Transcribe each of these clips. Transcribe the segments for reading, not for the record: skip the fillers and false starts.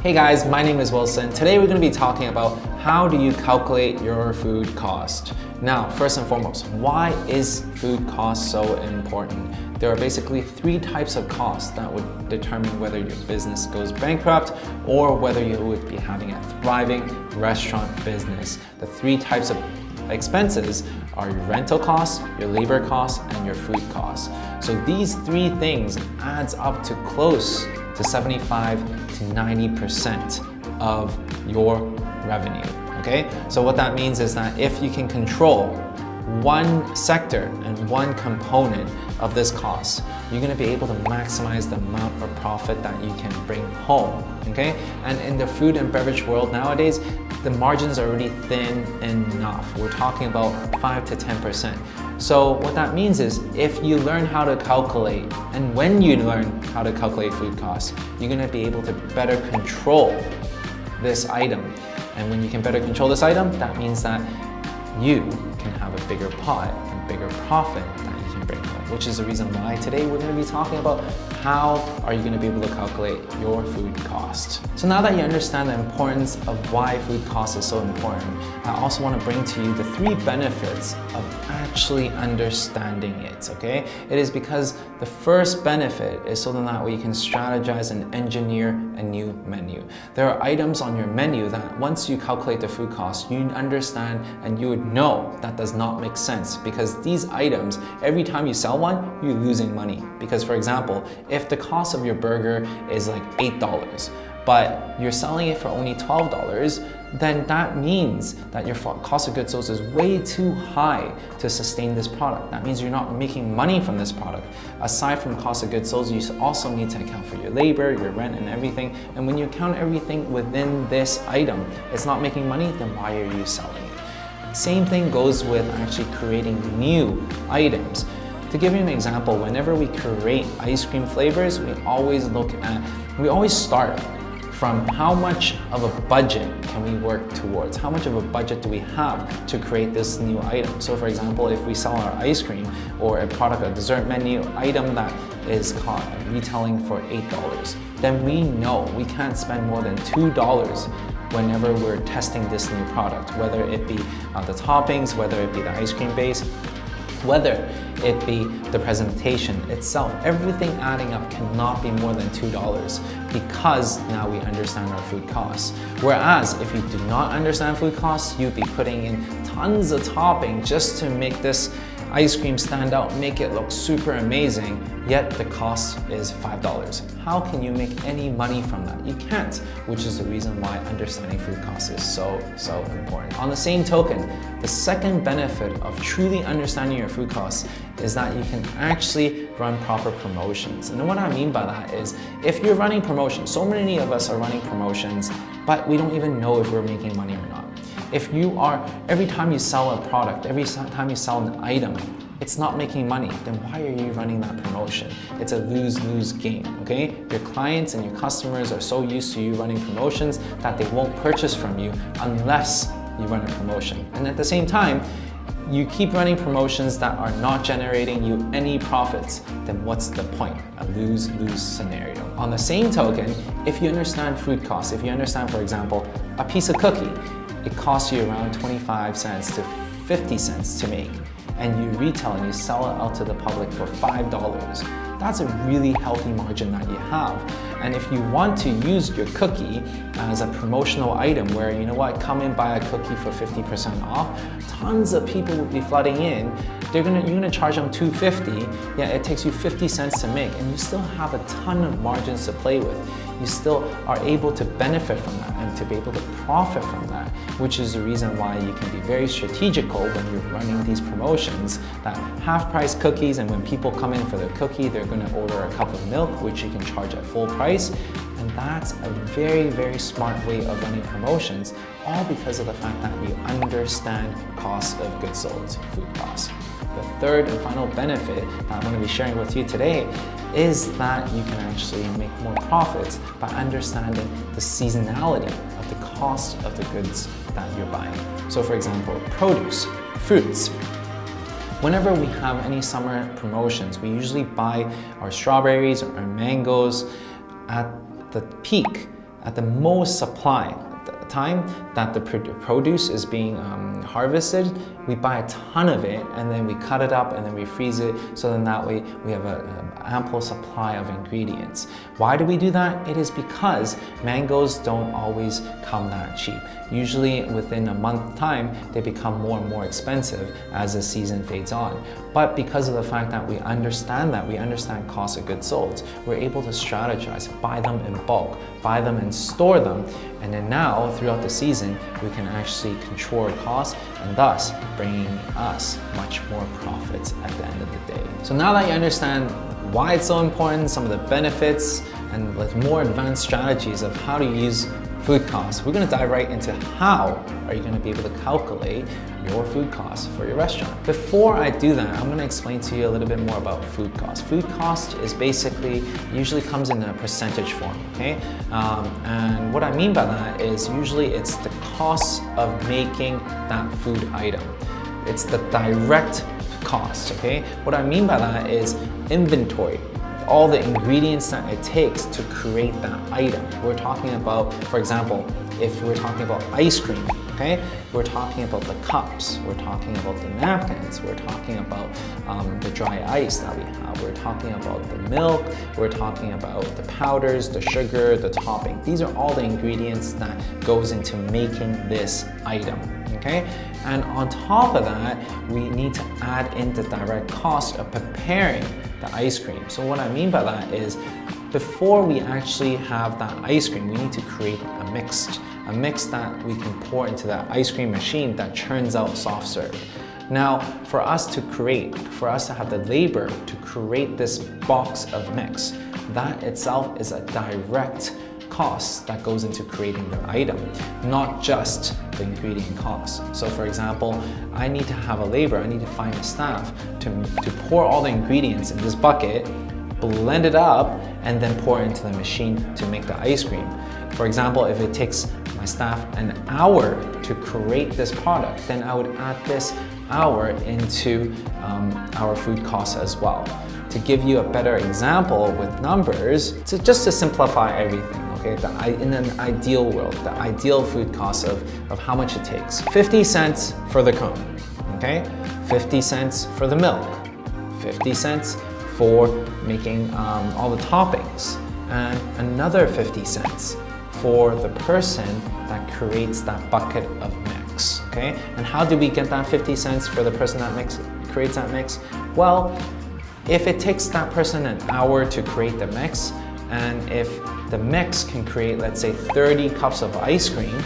Hey guys, my name is Wilson. Today we're going to be talking about how do you calculate your food cost. Now, first and foremost, why is food cost so important? There are basically three types of costs that would determine whether your business goes bankrupt or whether you would be having a thriving restaurant business. The three types of expenses are your rental costs, your labor costs, and your food costs. So these three things adds up to close to 75 to 90% of your revenue, okay? So what that means is that if you can control one sector and one component of this cost, you're gonna be able to maximize the amount of profit that you can bring home, okay? And in the food and beverage world nowadays, the margins are already thin enough. We're talking about 5 to 10%. So what that means is if you learn how to calculate, and when you learn how to calculate food costs, you're gonna be able to better control this item. And when you can better control this item, that means that you can have a bigger pot and bigger profit that you can bring home, which is the reason why today we're going to be talking about how are you going to be able to calculate your food cost. So now that you understand the importance of why food cost is so important, I also want to bring to you the three benefits of actually understanding it, okay? It is because the first benefit is so that way you can strategize and engineer a new menu. There are items on your menu that once you calculate the food cost, you understand and you would know that does not make sense, because these items, every time you sell one, you're losing money. Because for example, if the cost of your burger is like $8, but you're selling it for only $12, then that means that your cost of goods sold is way too high to sustain this product. That means you're not making money from this product. Aside from cost of goods sold, you also need to account for your labor, your rent, and everything. And when you count everything within this item, it's not making money, then why are you selling it? Same thing goes with actually creating new items. To give you an example, whenever we create ice cream flavors, we always start from how much of a budget can we work towards? How much of a budget do we have to create this new item? So for example, if we sell our ice cream or a product, a dessert menu item that is retailing for $8, then we know we can't spend more than $2 whenever we're testing this new product, whether it be the toppings, whether it be the ice cream base, whether it be the presentation itself. Everything adding up cannot be more than $2 because now we understand our food costs. Whereas if you do not understand food costs, you'd be putting in tons of topping just to make this ice cream stand out, make it look super amazing, yet the cost is $5. How can you make any money from that? You can't, which is the reason why understanding food costs is so important. On the same token, the second benefit of truly understanding your food costs is that you can actually run proper promotions. And what I mean by that is, if you're running promotions, so many of us are running promotions, but we don't even know if we're making money or not. If you are, every time you sell a product, every time you sell an item, it's not making money, then why are you running that promotion? It's a lose-lose game, okay? Your clients and your customers are so used to you running promotions that they won't purchase from you unless you run a promotion. And at the same time, you keep running promotions that are not generating you any profits, then what's the point? A lose-lose scenario. On the same token, if you understand food costs, if you understand, for example, a piece of cookie, it costs you around 25 cents to 50 cents to make, and you retail and you sell it out to the public for $5. That's a really healthy margin that you have. And if you want to use your cookie as a promotional item where, you know what, come and buy a cookie for 50% off, tons of people will be flooding in. You're gonna charge them $2.50, yeah, it takes you 50 cents to make, and you still have a ton of margins to play with. You still are able to benefit from that and to be able to profit from that, which is the reason why you can be very strategical when you're running these promotions, that half-price cookies, and when people come in for their cookie, they're gonna order a cup of milk, which you can charge at full price. And that's a very smart way of running promotions, all because of the fact that you understand cost of goods sold, food costs. The third and final benefit that I'm going to be sharing with you today is that you can actually make more profits by understanding the seasonality of the cost of the goods that you're buying. So for example, produce, fruits. Whenever we have any summer promotions, we usually buy our strawberries or our mangoes at the peak at the most supply, time that the produce is being harvested, we buy a ton of it and then we cut it up and then we freeze it, so then that way we have an ample supply of ingredients. Why do we do that? It is because mangoes don't always come that cheap. Usually within a month time, they become more and more expensive as the season fades on. But because of the fact that we understand cost of goods sold, we're able to strategize, buy them in bulk, buy them and store them. And then now, throughout the season, we can actually control costs and thus bringing us much more profits at the end of the day. So now that you understand why it's so important, some of the benefits, and with more advanced strategies of how to use food costs, we're going to dive right into how are you going to be able to calculate your food costs for your restaurant. Before I do that, I'm going to explain to you a little bit more about food cost. Food cost is basically, usually comes in a percentage form, okay? And what I mean by that is usually it's the cost of making that food item. It's the direct cost, okay? What I mean by that is inventory. All the ingredients that it takes to create that item. We're talking about, for example, if we're talking about ice cream, okay? We're talking about the cups, we're talking about the napkins, we're talking about the dry ice that we have, we're talking about the milk, we're talking about the powders, the sugar, the topping. These are all the ingredients that goes into making this item, okay? And on top of that, we need to add in the direct cost of preparing the ice cream. So what I mean by that is, before we actually have that ice cream, we need to create a mix that we can pour into that ice cream machine that churns out soft serve. Now, for us to have the labor to create this box of mix, that itself is a direct cost that goes into creating the item, not just the ingredient cost. So for example, I need to have a labor, I need to find a staff to pour all the ingredients in this bucket, blend it up, and then pour it into the machine to make the ice cream. For example, if it takes my staff an hour to create this product, then I would add this hour into our food costs as well. To give you a better example with numbers, just to simplify everything, okay? In an ideal world, the ideal food cost of how much it takes. 50 cents for the cone, okay? 50 cents for the milk, 50 cents for making all the toppings, and another 50 cents for the person that creates that bucket of mix, okay? And how do we get that 50 cents for the person that creates that mix? Well, if it takes that person an hour to create the mix, and if the mix can create, let's say, 30 cups of ice cream,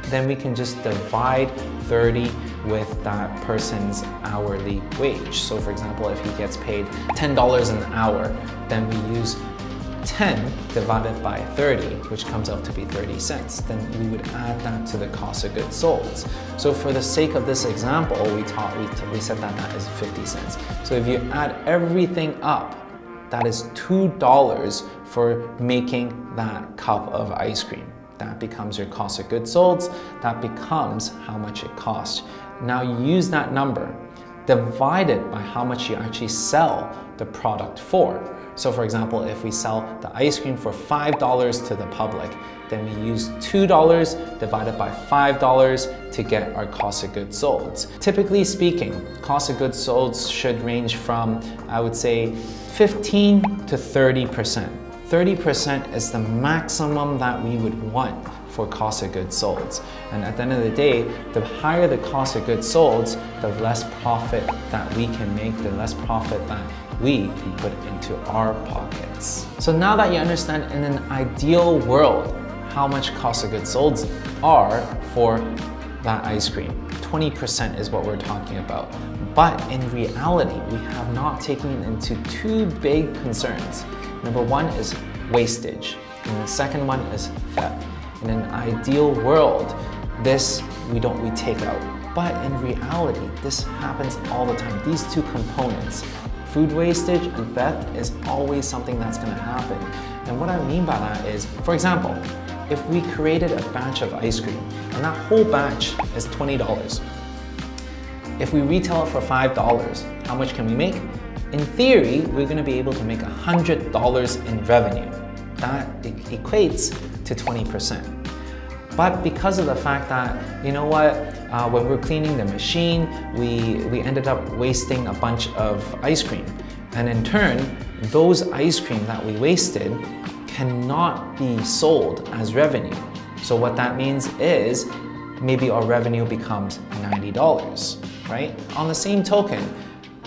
then we can just divide 30 with that person's hourly wage. So for example, if he gets paid $10 an hour, then we use 10 divided by 30, which comes out to be 30 cents. Then we would add that to the cost of goods sold. So for the sake of this example, we said that is 50 cents. So if you add everything up, that is $2 for making that cup of ice cream. That becomes your cost of goods sold. That becomes how much it costs. Now you use that number, divide it by how much you actually sell the product for. So for example, if we sell the ice cream for $5 to the public, then we use $2 divided by $5 to get our cost of goods sold. Typically speaking, cost of goods sold should range from, I would say, 15 to 30%. 30% is the maximum that we would want for cost of goods sold. And at the end of the day, the higher the cost of goods sold, the less profit that we can make, the less profit that we can put into our pockets. So now that you understand in an ideal world how much cost of goods sold are for that ice cream, 20% is what we're talking about. But in reality, we have not taken into two big concerns. Number one is wastage, and the second one is theft. In an ideal world, this we take out. But in reality, this happens all the time. These two components, food wastage and theft, is always something that's going to happen. And what I mean by that is, for example, if we created a batch of ice cream and that whole batch is $20, if we retail it for $5, how much can we make? In theory, we're going to be able to make $100 in revenue. That equates to 20%. But because of the fact that, you know what, when we're cleaning the machine, we ended up wasting a bunch of ice cream. And in turn, those ice cream that we wasted cannot be sold as revenue. So what that means is maybe our revenue becomes $90, right? On the same token,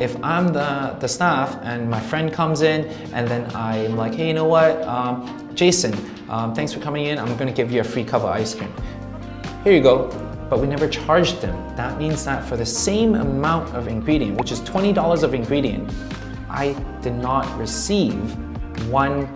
if I'm the staff and my friend comes in and then I'm like, hey, you know what, Jason, thanks for coming in. I'm gonna give you a free cup of ice cream. Here you go. But we never charged them. That means that for the same amount of ingredient, which is $20 of ingredient, I did not receive one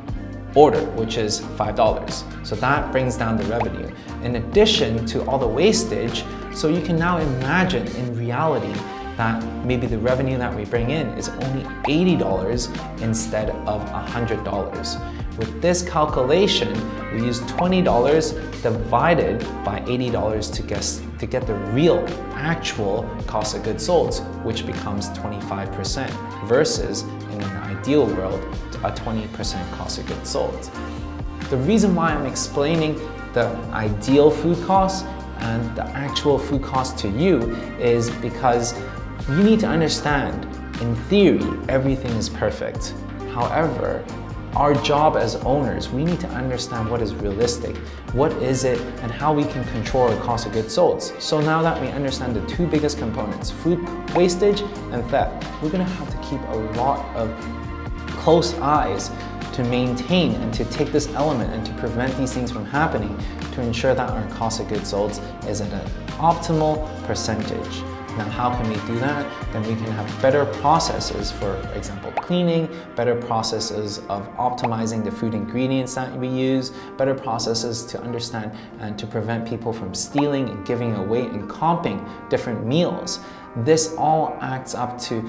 order, which is $5. So that brings down the revenue. In addition to all the wastage, so you can now imagine in reality that maybe the revenue that we bring in is only $80 instead of $100. With this calculation, we use $20 divided by $80 to get the real actual cost of goods sold, which becomes 25% versus in an ideal world, a 20% cost of goods sold. The reason why I'm explaining the ideal food cost and the actual food cost to you is because you need to understand, in theory, everything is perfect. However, our job as owners, we need to understand what is realistic, what is it, and how we can control our cost of goods sold. So now that we understand the two biggest components, food wastage and theft, we're gonna have to keep a lot of close eyes to maintain and to take this element and to prevent these things from happening to ensure that our cost of goods sold is at an optimal percentage. Now, how can we do that? Then we can have better processes, for example, cleaning, better processes of optimizing the food ingredients that we use, better processes to understand and to prevent people from stealing and giving away and comping different meals. This all adds up to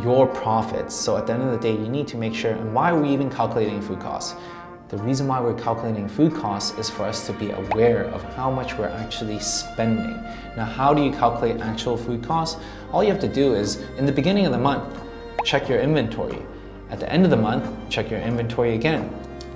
your profits. So at the end of the day, you need to make sure, and why are we even calculating food costs? The reason why we're calculating food costs is for us to be aware of how much we're actually spending. Now, how do you calculate actual food costs? All you have to do is, in the beginning of the month, check your inventory. At the end of the month, check your inventory again.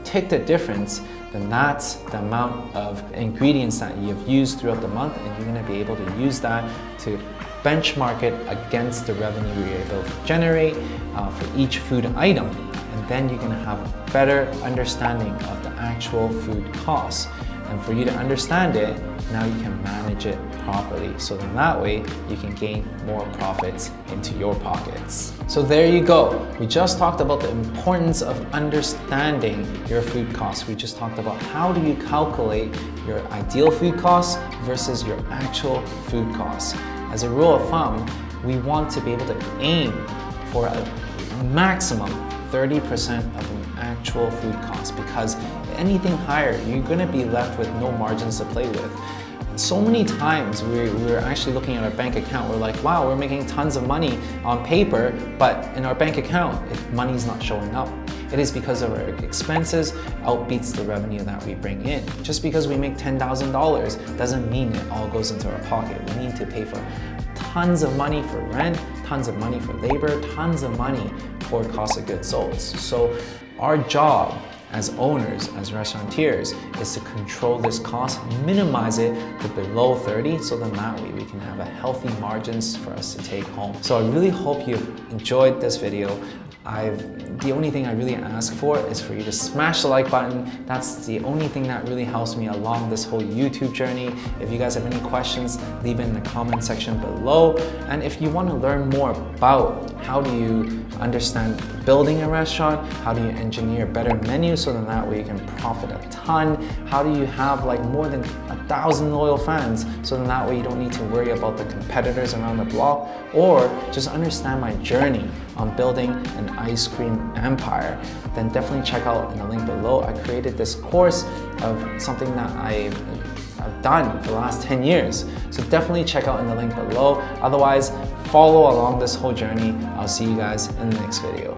Take the difference, then that's the amount of ingredients that you've used throughout the month, and you're gonna be able to use that to benchmark it against the revenue you're able to generate for each food item. And then you're gonna have a better understanding of the actual food costs. And for you to understand it, now you can manage it properly. So then that way you can gain more profits into your pockets. So there you go. We just talked about the importance of understanding your food costs. We just talked about how do you calculate your ideal food costs versus your actual food costs. As a rule of thumb, we want to be able to aim for a maximum 30% of an actual food cost, because anything higher, you're gonna be left with no margins to play with. So many times we're actually looking at our bank account, we're like, wow, we're making tons of money on paper, but in our bank account, money's not showing up. It is because of our expenses outbeats the revenue that we bring in. Just because we make $10,000 doesn't mean it all goes into our pocket. We need to pay for tons of money for rent, tons of money for labor, tons of money for cost of goods sold. So our job as owners, as restaurateurs, is to control this cost, minimize it to below 30, so then that way we can have a healthy margins for us to take home. So I really hope you've enjoyed this video. The only thing I really ask for is for you to smash the like button. That's the only thing that really helps me along this whole YouTube journey. If you guys have any questions, leave it in the comment section below. And if you want to learn more about how do you understand building a restaurant, how do you engineer better menus so then that way you can profit a ton, how do you have like more than 1,000 loyal fans so then that way you don't need to worry about the competitors around the block, or just understand my journey on building an ice cream empire, then definitely check out in the link below. I created this course of something that I've done for the last 10 years. So definitely check out in the link below. Otherwise, follow along this whole journey. I'll see you guys in the next video.